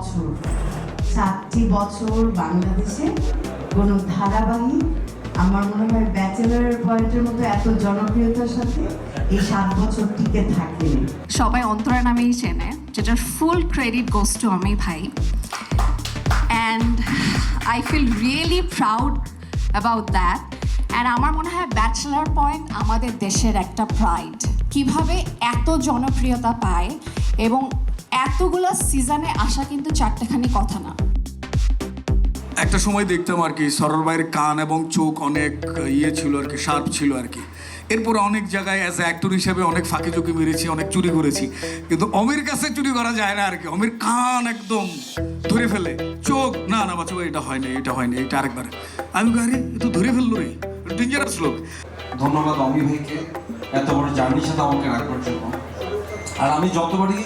বছর, 7টি বছর বাংলাদেশে কোনো ধারাবাহিক আমার মনে হয় ব্যাচেলার পয়েন্টের মতো এত জনপ্রিয়তার সাথে এই 7 বছর টিকে থাকেনি। সবাই অন্তরা নামেই চেনে, যেটার ফুল ক্রেডিট গোস টু আমি ভাই। And I feel really proud about that. And আমার মনে হয় ব্যাচেলার পয়েন্ট আমাদের দেশের একটা প্রাইড। কিভাবে এত জনপ্রিয়তা পায় এবং এতগুলো সিজনে আসা কিন্তু চারটেখানি কথা না। একটা সময় দেখতাম আর কি সরল ভাইয়ের কান এবং চোখ অনেক ইয়ে ছিল আর কি, শার্প ছিল আর কি। এরপর অনেক জায়গায় অ্যাজ অ্যাক্টর হিসেবে অনেক ফাঁকি চুকি মেরেছি, অনেক চুরি করেছি, কিন্তু অমির কাছে চুরি করা যায় না আর কি। অমির কান একদম ধরে ফেলে, চোখ না না বাচ্চা এটা হয়নি, এটা হয়নি, এটা আরেকবার। আমি আরে এ তো ধরে ফেললো রে, ডেঞ্জারাস লোক। ধন্যবাদ অমি ভাইকে এত বড় জার্নির সাথে আমাকে রাখবার জন্য। আর আমি যতবারই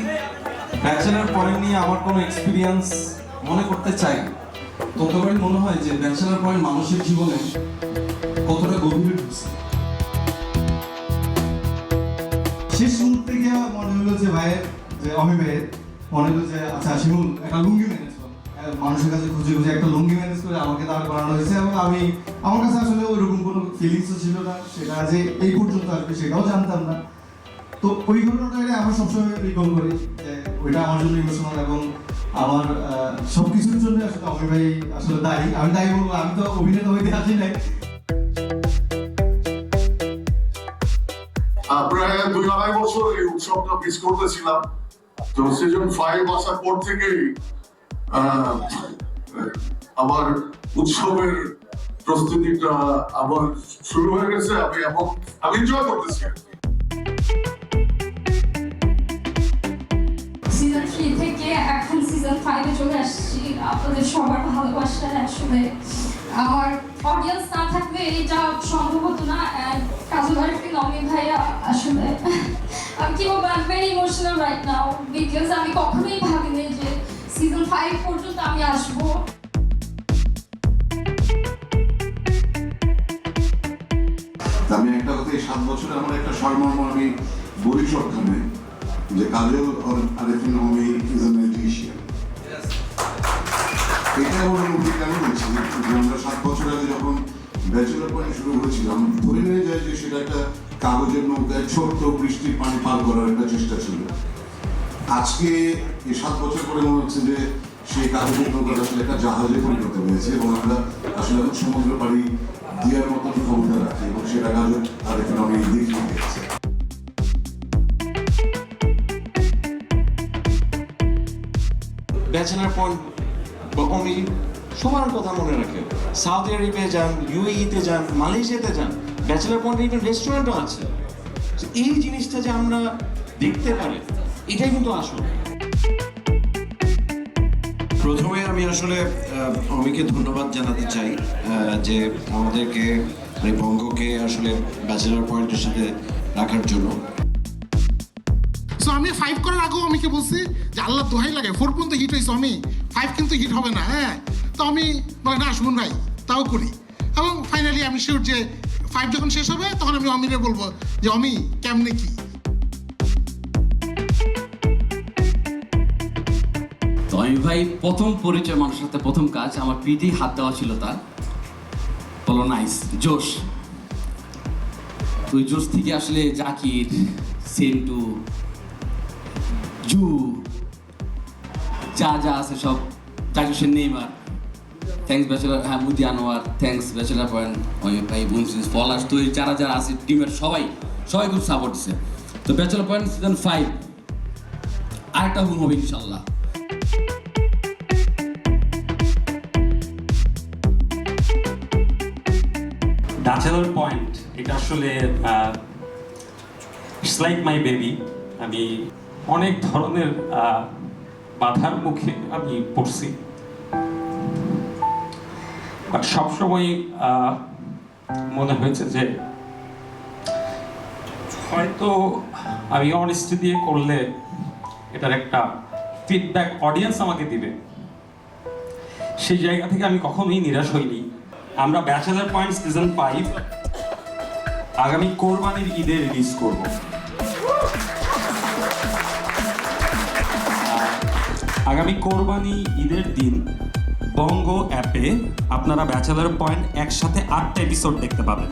ব্যাচেলার পয়েন্ট নিয়ে আমার কোনো এক্সপিরিয়েন্স মনে করতে চাই, ততবারই মনে হয় যে ব্যাচেলার পয়েন্ট মানুষের জীবনে কতটা গভীরে ঢুকছে। শেষ মুহূর্তে গিয়ে মনে হলো যে ভাইয়ের, যে অমি ভাইয়ের মনে হলো যে আচ্ছা শিমুল একটা লুঙ্গি ম্যানেজ করো, মানুষের কাছে খুঁজে খুঁজে একটা লুঙ্গি ম্যানেজ করে আমাকে দাঁড় করানো হয়েছে। এবং আমি, আমার কাছে আসলে ওইরকম কোনো ফিলিংসও ছিল না, সেটা যে এই পর্যন্ত আসবে সেটাও জানতাম না। তো ওই ঘটনাটাকে আমার সবসময় রিকল করি যে ওইটা আমার জন্য ইমোশনাল এবং আমার সব কিছুর জন্য আসলে অমি ভাই আসলে দায়ী। আমি দায়ী বলবো, আমি তো অভিনেতা হইতে আসি নাই। প্রায় 2-2.5 বছর এই উৎসবটা মিস করতেছিলাম। তো সিজন 5 আসার পর থেকেই আমার উৎসবের প্রস্তুতিটা আবার শুরু হয়ে গেছে। আমি এনজয় করতেছি। সিজন 3 থেকে এখন সিজন 5 এ চলে আসছি। আপনাদের সবার ভালোবাসায় আসলে আমার অডিয়েন্স না থাকলে এটা সম্ভব হতো না। কাজল আরিফিন, অমি ভাইয়া, আসলে আমি কি বলবো, I am very emotional right now because আমি কখনোই ভাবিনি যে সিজন 5 পর্যন্ত আমি আসবো। আমি একটা কথা, এই 7 বছরে আমার একটা সারমর্ম আমি বলি সবখানে, যে কাজল আরিফিন অমি ইজ এ ম্যাজিশিয়ান। এটা আমার মুখে কেন বলছি যে আমরা 7 বছর আগে যখন ব্যাচেলার পয়েন্ট শুরু করেছিলাম, ধরে নিয়ে যায় যে সেটা একটা কাগজের নৌকায় ছোট্ট বৃষ্টির পানি পার করার একটা চেষ্টা ছিল। আজকে এই 7 বছর পরে মনে হচ্ছে যে সেই কাগজের নৌকাটা আসলে একটা জাহাজে পরিণত হয়েছে এবং আমরা আসলে এখন সমুদ্র পাড়ি দেওয়ার মতন ক্ষমতা রাখি এবং সেটা কাজল আরিফিন অমি দেখিয়ে দিয়েছে। ব্যাচেলার পয়েন্ট বা অমি সবার কথা মনে রাখে। সৌদি আরবে যান, ইউএইতে যান, মালয়েশিয়াতে যান, ব্যাচেলার পয়েন্টে ইভেন রেস্টুরেন্টও আছে। এই জিনিসটা যে আমরা দেখতে পারি, এটাই কিন্তু আসল। প্রথমে আমি আসলে অমিকে ধন্যবাদ জানাতে চাই যে আমাদেরকে মানে বঙ্গকে আসলে ব্যাচেলার পয়েন্টের সাথে রাখার জন্য। সো আমি 5 করার আগেও আমিকে বলছি যে আল্লাহ দোহাই লাগে 4 পর্যন্ত হিট হয়েছে, আমি 5 কিন্তু হিট হবে না। হ্যাঁ, তো আমি বলে না সুমন ভাই তাও করি। এবং ফাইনালি আমি শিওর যে 5 যখন শেষ হবে তখন আমি অমিরে বলবো যে অমি কেমনে কি। তো আমি ভাই প্রথম পরিচয়, মানুষের সাথে প্রথম কাজ, আমার পিঠেই হাত দেওয়া ছিল তার। বলো নাইস, জোশ। ওই জোশ থেকে আসলে জাকির, সেন্টু, জু, যা যা আছে সব, Zakir Hossain, Neymar, thanks bachelor, হ্যাঁ মুদি Anwar, thanks bachelor point, Amit ভাই, বুনসিস, পলাশ, তো যারা যারা আছে টিমের সবাই খুব সাপোর্ট দিচ্ছে। তো ব্যাচেলার পয়েন্ট সিজন 5 আরেকটা গুণ হবে ইনশাল্লাহ। ব্যাচেলার পয়েন্ট এটা আসলে ইটস লাইক মাই বেবি। আমি অনেক ধরনের বাধার মুখে আমি পড়ছি, বাট সবসময় মনে হয়েছে যে হয়তো আমি অনেস্টি দিয়ে করলে এটার একটা ফিডব্যাক অডিয়েন্স আমাকে দিবে। সেই জায়গা থেকে আমি কখনোই নিরাশ হইনি। আমরা ব্যাচেলার পয়েন্ট সিজন 5 আগামী কোরবানির ঈদে রিলিজ করব। আগামী কোরবানি ঈদের দিন বঙ্গ অ্যাপে আপনারা ব্যাচেলার পয়েন্ট একসাথে 8টা এপিসোড দেখতে পাবেন।